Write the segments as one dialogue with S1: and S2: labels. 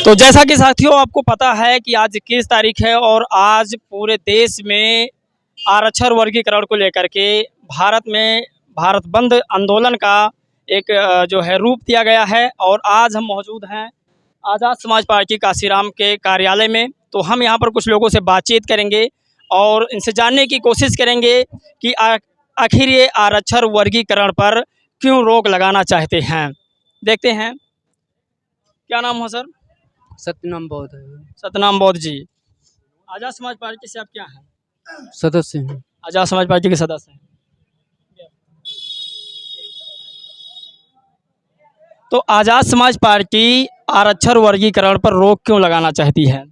S1: तो जैसा कि साथियों आपको पता है कि आज 21 तारीख है और आज पूरे देश में आरक्षण वर्गीकरण को लेकर के भारत बंद आंदोलन का एक जो है रूप दिया गया है। और आज हम मौजूद हैं आज़ाद समाज पार्टी काशीराम के कार्यालय में। तो हम यहाँ पर कुछ लोगों से बातचीत करेंगे और इनसे जानने की कोशिश करेंगे कि आखिर ये आरक्षण वर्गीकरण पर क्यों रोक लगाना चाहते हैं। देखते हैं, क्या नाम हो सर?
S2: सत्यनाम बौद्ध है।
S1: सतनाम बौद्ध जी, आज़ाद समाज पार्टी से आप क्या हैं?
S2: सदस्य हैं।
S1: आज़ाद समाज पार्टी के सदस्य हैं। तो आज़ाद समाज पार्टी आरक्षण वर्गीकरण पर रोक क्यों लगाना चाहती है?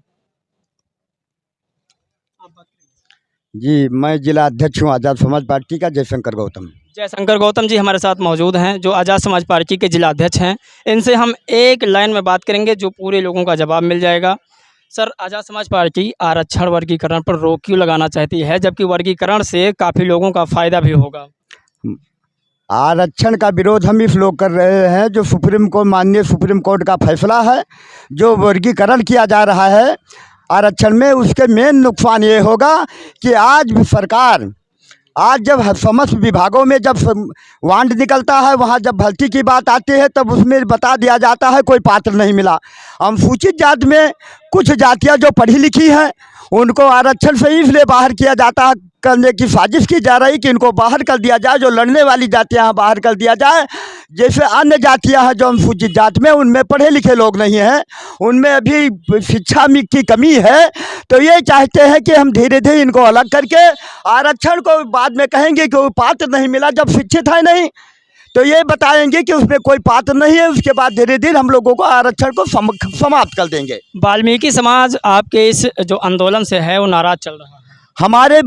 S3: जी, मैं जिला अध्यक्ष हूँ आज़ाद समाज पार्टी का, जयशंकर गौतम।
S1: जयशंकर गौतम जी हमारे साथ मौजूद हैं, जो आज़ाद समाज पार्टी के जिला अध्यक्ष हैं। इनसे हम एक लाइन में बात करेंगे, जो पूरे लोगों का जवाब मिल जाएगा। सर, आज़ाद समाज पार्टी आरक्षण वर्गीकरण पर रोक क्यों लगाना चाहती है, जबकि वर्गीकरण से काफ़ी लोगों का फ़ायदा भी होगा?
S3: आरक्षण का विरोध हम इस लोग कर रहे हैं जो माननीय सुप्रीम कोर्ट का फैसला है, जो वर्गीकरण किया जा रहा है आरक्षण में, उसके मेन नुकसान ये होगा कि आज सरकार जब समस्त विभागों में जब वांड निकलता है, वहाँ जब भर्ती की बात आती है तब उसमें बता दिया जाता है कोई पात्र नहीं मिला। अनुसूचित जाति में कुछ जातियाँ जो पढ़ी लिखी हैं उनको आरक्षण से इसलिए बाहर किया जाता है, करने की साजिश की जा रही कि इनको बाहर कर दिया जाए, जो लड़ने वाली जातियाँ हैं बाहर कर दिया जाए। जैसे अन्य जातियाँ हैं जो अनुसूचित जाति में, उनमें पढ़े लिखे लोग नहीं हैं, उनमें अभी शिक्षा में की कमी है। तो ये चाहते हैं कि हम धीरे धीरे इनको अलग करके आरक्षण को बाद में कहेंगे कि वो पात्र नहीं मिला, जब शिक्षित है नहीं तो ये बताएंगे कि उसमें कोई पात्र नहीं है, उसके बाद धीरे धीरे हम लोगों को आरक्षण को समाप्त कर देंगे।
S1: वाल्मीकि समाज आपके इस जो आंदोलन से है वो नाराज चल रहा है।
S3: हमारे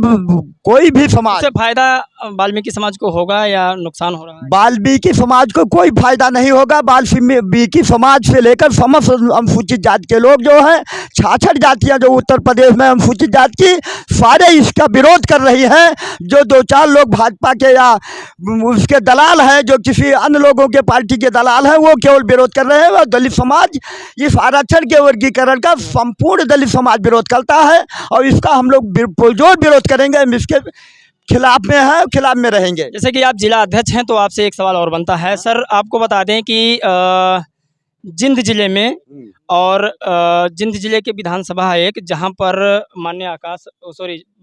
S3: कोई भी समाज
S1: से फायदा वाल्मीकि समाज को होगा या नुकसान हो रहा है?
S3: वाल्मीकि समाज को कोई फायदा नहीं होगा। वाल्मीकि समाज से लेकर समस्त अनुसूचित जाति के लोग जो हैं, 66 जातियां जो उत्तर प्रदेश में अनुसूचित जाति की, सारे इसका विरोध कर रही हैं। जो 2-4 लोग भाजपा के या उसके दलाल हैं, जो किसी अन्य लोगों के पार्टी के दलाल हैं, वो केवल विरोध कर रहे हैं। और दलित समाज इस आरक्षण के वर्गीकरण का संपूर्ण दलित समाज विरोध करता है और इसका हम लोग पुरजोर विरोध करेंगे। हम इसके खिलाफ में है, खिलाफ में रहेंगे।
S1: जैसे कि आप जिला अध्यक्ष हैं तो आपसे एक सवाल और बनता है सर, आपको बता दें कि जिंद जिले में और जिंद जिले के विधानसभा एक, जहां पर माननीय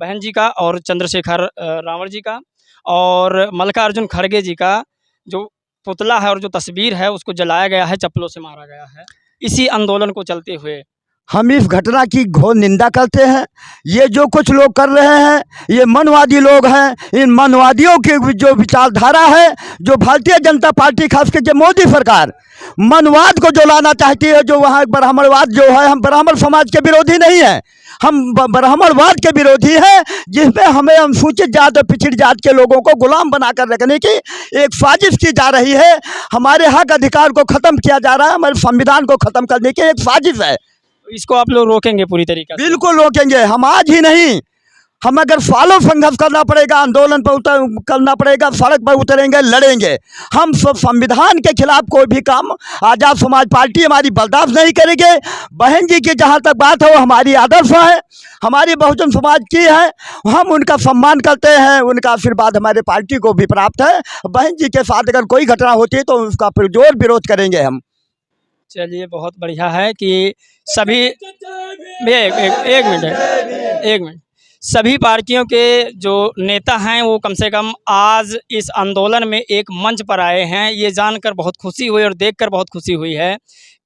S1: बहन जी का और चंद्रशेखर रावण जी का और मल्लिकार्जुन खड़गे जी का जो पुतला है और जो तस्वीर है उसको जलाया गया है, चप्पलों से मारा गया है, इसी आंदोलन को चलते हुए
S3: हम इस घटना की घोर निंदा करते हैं। ये जो कुछ लोग कर रहे हैं ये मनवादी लोग हैं। इन मनवादियों की जो विचारधारा है, जो भारतीय जनता पार्टी खास करके मोदी सरकार मनवाद को जो लाना चाहती है, जो वहाँ ब्राह्मणवाद जो है, हम ब्राह्मण समाज के विरोधी नहीं हैं, हम ब्राह्मणवाद के विरोधी हैं, जिसमें हमें अनुसूचित जाति और पिछड़ी जाति के लोगों को गुलाम बनाकर रखने की एक साजिश की जा रही है। हमारे हक अधिकार को ख़त्म किया जा रहा है, हमारे संविधान को ख़त्म करने की एक साजिश है।
S1: इसको आप लोग रोकेंगे पूरी तरीके से?
S3: बिल्कुल रोकेंगे। हम आज ही नहीं, हम अगर सालों संघर्ष करना पड़ेगा, आंदोलन पर करना पड़ेगा, सड़क पर उतरेंगे, लड़ेंगे। हम सब संविधान के खिलाफ कोई भी काम आज़ाद समाज पार्टी हमारी बर्दाश्त नहीं करेंगे। बहन जी की जहाँ तक बात है वो हमारी आदर्श है, हमारी बहुजन समाज की है, हम उनका सम्मान करते हैं, उनका आशीर्वाद हमारे पार्टी को भी प्राप्त है। बहन जी के साथ अगर कोई घटना होती है तो उसका पुरजोर विरोध करेंगे हम।
S1: चलिए, बहुत बढ़िया है कि सभी एक मिनट सभी पार्टियों के जो नेता हैं वो कम से कम आज इस आंदोलन में एक मंच पर आए हैं। ये जानकर बहुत खुशी हुई और देखकर बहुत खुशी हुई है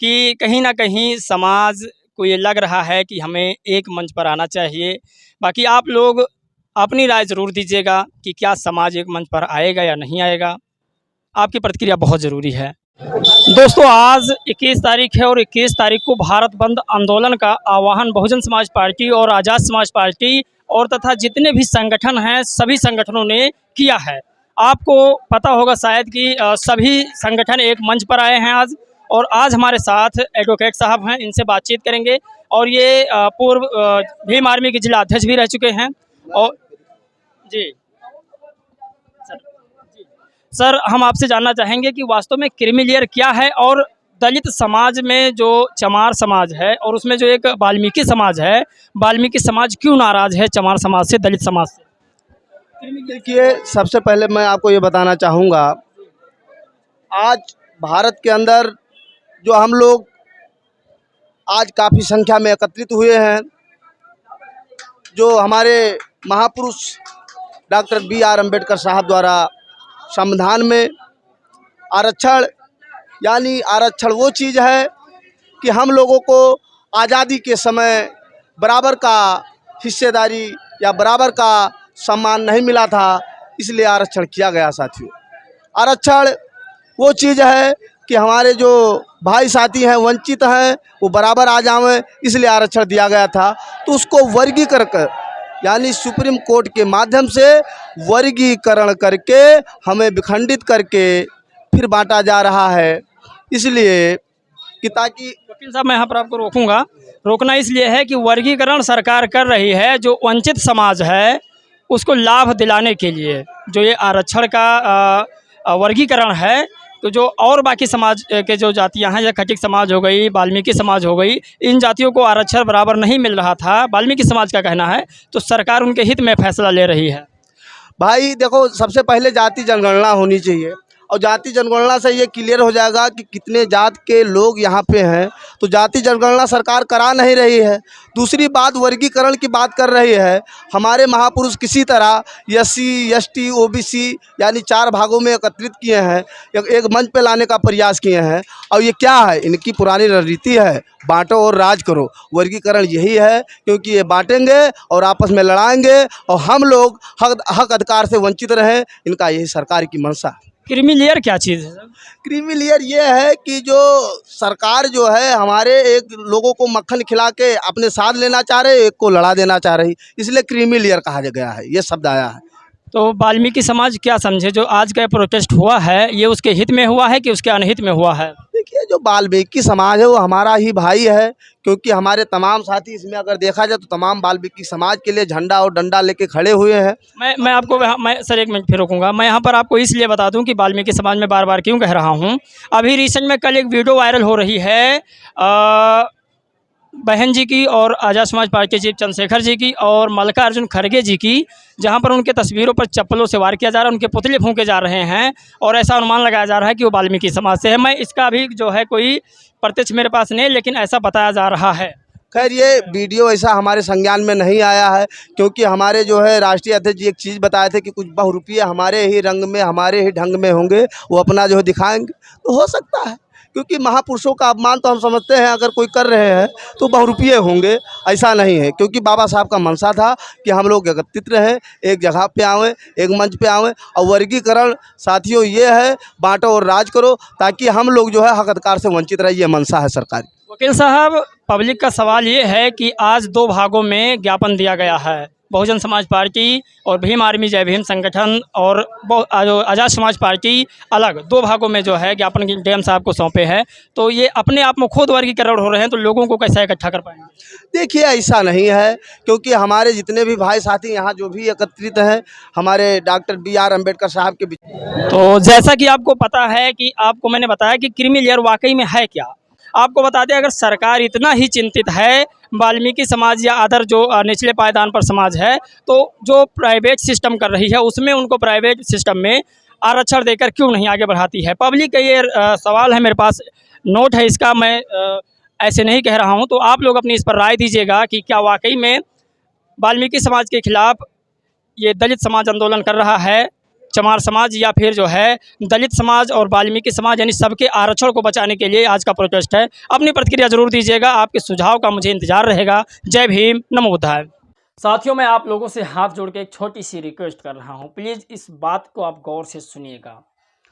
S1: कि कहीं ना कहीं समाज को ये लग रहा है कि हमें एक मंच पर आना चाहिए। बाकी आप लोग अपनी राय ज़रूर दीजिएगा कि क्या समाज एक मंच पर आएगा या नहीं आएगा। आपकी प्रतिक्रिया बहुत ज़रूरी है। दोस्तों, आज 21 तारीख है और 21 तारीख को भारत बंद आंदोलन का आह्वान बहुजन समाज पार्टी और आज़ाद समाज पार्टी और तथा जितने भी संगठन हैं सभी संगठनों ने किया है। आपको पता होगा शायद कि सभी संगठन एक मंच पर आए हैं आज। और आज हमारे साथ एडवोकेट साहब हैं, इनसे बातचीत करेंगे। और ये पूर्व भीम आर्मी के जिला अध्यक्ष भी रह चुके हैं। और जी सर, हम आपसे जानना चाहेंगे कि वास्तव में क्रीमी लेयर क्या है और दलित समाज में जो चमार समाज है और उसमें जो एक वाल्मीकि समाज है, वाल्मीकि समाज क्यों नाराज़ है चमार समाज से, दलित समाज से?
S4: देखिए, सबसे पहले मैं आपको ये बताना चाहूँगा, आज भारत के अंदर जो हम लोग आज काफ़ी संख्या में एकत्रित हुए हैं, जो हमारे महापुरुष डॉक्टर B.R. अम्बेडकर साहब द्वारा संविधान में आरक्षण, यानी आरक्षण वो चीज़ है कि हम लोगों को आज़ादी के समय बराबर का हिस्सेदारी या बराबर का सम्मान नहीं मिला था, इसलिए आरक्षण किया गया। साथियों, आरक्षण वो चीज़ है कि हमारे जो भाई साथी हैं, वंचित हैं, वो बराबर आ जाएं, इसलिए आरक्षण दिया गया था। तो उसको वर्गीकरण कर, यानी सुप्रीम कोर्ट के माध्यम से वर्गीकरण करके हमें विखंडित करके फिर बांटा जा रहा है, इसलिए कि ताकि
S1: वकील साहब, मैं यहाँ पर आपको रोकना इसलिए है कि वर्गीकरण सरकार कर रही है, जो वंचित समाज है उसको लाभ दिलाने के लिए जो ये आरक्षण का वर्गीकरण है। तो जो और बाकी समाज के जो जातियां हैं, या खटिक समाज हो गई, वाल्मीकि समाज हो गई, इन जातियों को आरक्षण बराबर नहीं मिल रहा था, वाल्मीकि समाज का कहना है, तो सरकार उनके हित में फैसला ले रही है।
S4: भाई देखो, सबसे पहले जाति जनगणना होनी चाहिए, और जाति जनगणना से ये क्लियर हो जाएगा कि कितने जात के लोग यहाँ पे हैं। तो जाति जनगणना सरकार करा नहीं रही है। दूसरी बात, वर्गीकरण की बात कर रही है। हमारे महापुरुष किसी तरह SC ST OBC यानी 4 भागों में एकत्रित किए हैं, एक मंच पे लाने का प्रयास किए हैं, और ये क्या है, इनकी पुरानी रणनीति है, बांटो और राज करो। वर्गीकरण यही है, क्योंकि ये बांटेंगे और आपस में लड़ाएंगे और हम लोग हक अधिकार से वंचित रहें, इनका यही सरकार की मंशा है।
S1: क्रीमी लेयर क्या चीज़ है?
S4: क्रीमी लेयर ये है कि जो सरकार जो है हमारे एक लोगों को मक्खन खिला के अपने साथ लेना चाह रहे, एक को लड़ा देना चाह रही, इसलिए क्रीमी लेयर कहा गया है, ये शब्द आया है।
S1: तो वाल्मीकि समाज क्या समझे, जो आज का प्रोटेस्ट हुआ है ये उसके हित में हुआ है कि उसके अनहित में हुआ है?
S4: देखिए, जो वाल्मीकि समाज है वो हमारा ही भाई है, क्योंकि हमारे तमाम साथी, इसमें अगर देखा जाए तो तमाम वाल्मीकि समाज के लिए झंडा और डंडा लेके खड़े हुए हैं।
S1: मैं आपको मैं सर 1 मिनट फिर रोकूंगा। मैं यहाँ पर आपको इसलिए बता दूं कि वाल्मीकि समाज में बार बार क्यों कह रहा हूँ। अभी रिसेंट में कल एक वीडियो वायरल हो रही है बहन जी की और आज़ाद समाज पार्टी के चीफ चंद्रशेखर जी की और मल्लिकार्जुन खड़गे जी की, जहां पर उनके तस्वीरों पर चप्पलों से वार किया जा रहा है, उनके पुतले फूंके जा रहे हैं और ऐसा अनुमान लगाया जा रहा है कि वो वाल्मीकि समाज से है। मैं इसका भी जो है कोई प्रत्यक्ष मेरे पास नहीं, लेकिन ऐसा बताया जा रहा है।
S4: खैर, ये वीडियो ऐसा हमारे संज्ञान में नहीं आया है, क्योंकि हमारे जो है राष्ट्रीय अध्यक्ष जी एक चीज़ बताए थे कि कुछ बहुरूपये हमारे ही रंग में, हमारे ही ढंग में होंगे, वो अपना जो है दिखाएंगे। तो हो सकता है, क्योंकि महापुरुषों का अपमान तो हम समझते हैं अगर कोई कर रहे हैं तो बहुरूपये होंगे, ऐसा नहीं है, क्योंकि बाबा साहब का मंशा था कि हम लोग एकत्रित रहें, एक जगह पे आवें, एक मंच पे आवें। और वर्गीकरण साथियों ये है, बांटो और राज करो, ताकि हम लोग जो है हक अधिकार से वंचित रहे, ये मंशा है सरकार की।
S1: वकील साहब, पब्लिक का सवाल ये है कि आज 2 भागों में ज्ञापन दिया गया है, बहुजन समाज पार्टी और भीम आर्मी जय भीम संगठन और आज़ाद समाज पार्टी अलग 2 भागों में जो है ज्ञापन DM साहब को सौंपे हैं। तो ये अपने आप में खुद वर्गीकरण हो रहे हैं, तो लोगों को कैसे इकट्ठा कर पाएंगे?
S4: देखिए, ऐसा नहीं है, क्योंकि हमारे जितने भी भाई साथी यहाँ जो भी एकत्रित हैं, हमारे डॉक्टर B.R. अम्बेडकर साहब के बीच।
S1: तो जैसा कि आपको पता है कि आपको मैंने बताया कि क्रीमी लेयर वाकई में है क्या। आपको बता दें, अगर सरकार इतना ही चिंतित है वाल्मीकि समाज या अदर जो निचले पायदान पर समाज है, तो जो प्राइवेट सिस्टम कर रही है उसमें उनको प्राइवेट सिस्टम में आरक्षण देकर क्यों नहीं आगे बढ़ाती है। पब्लिक का ये सवाल है, मेरे पास नोट है इसका, मैं ऐसे नहीं कह रहा हूँ। तो आप लोग अपनी इस पर राय दीजिएगा कि क्या वाकई में वाल्मीकि समाज के खिलाफ ये दलित समाज आंदोलन कर रहा है, चमार समाज, या फिर जो है दलित समाज और वाल्मीकि समाज, यानी सबके आरक्षण को बचाने के लिए आज का प्रोटेस्ट है। अपनी प्रतिक्रिया जरूर दीजिएगा, आपके सुझाव का मुझे इंतजार रहेगा। जय भीम, नमो बुद्धाय। साथियों, मैं आप लोगों से हाथ जोड़ के एक छोटी सी रिक्वेस्ट कर रहा हूं, प्लीज़ इस बात को आप गौर से सुनिएगा।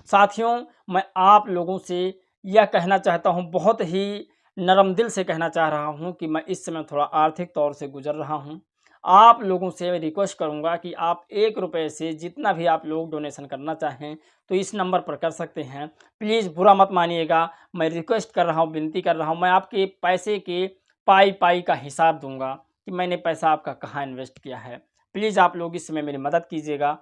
S1: साथियों, मैं आप लोगों से यह कहना चाहता हूं, बहुत ही नरम दिल से कहना चाह रहा हूं कि मैं इस समय थोड़ा आर्थिक तौर से गुजर रहा हूं। आप लोगों से रिक्वेस्ट करूंगा कि आप 1 रुपये से जितना भी आप लोग डोनेशन करना चाहें तो इस नंबर पर कर सकते हैं। प्लीज़ बुरा मत मानिएगा, मैं रिक्वेस्ट कर रहा हूं, विनती कर रहा हूं। मैं आपके पैसे के पाई का हिसाब दूंगा कि मैंने पैसा आपका कहाँ इन्वेस्ट किया है। प्लीज़ आप लोग इस समय मेरी मदद कीजिएगा।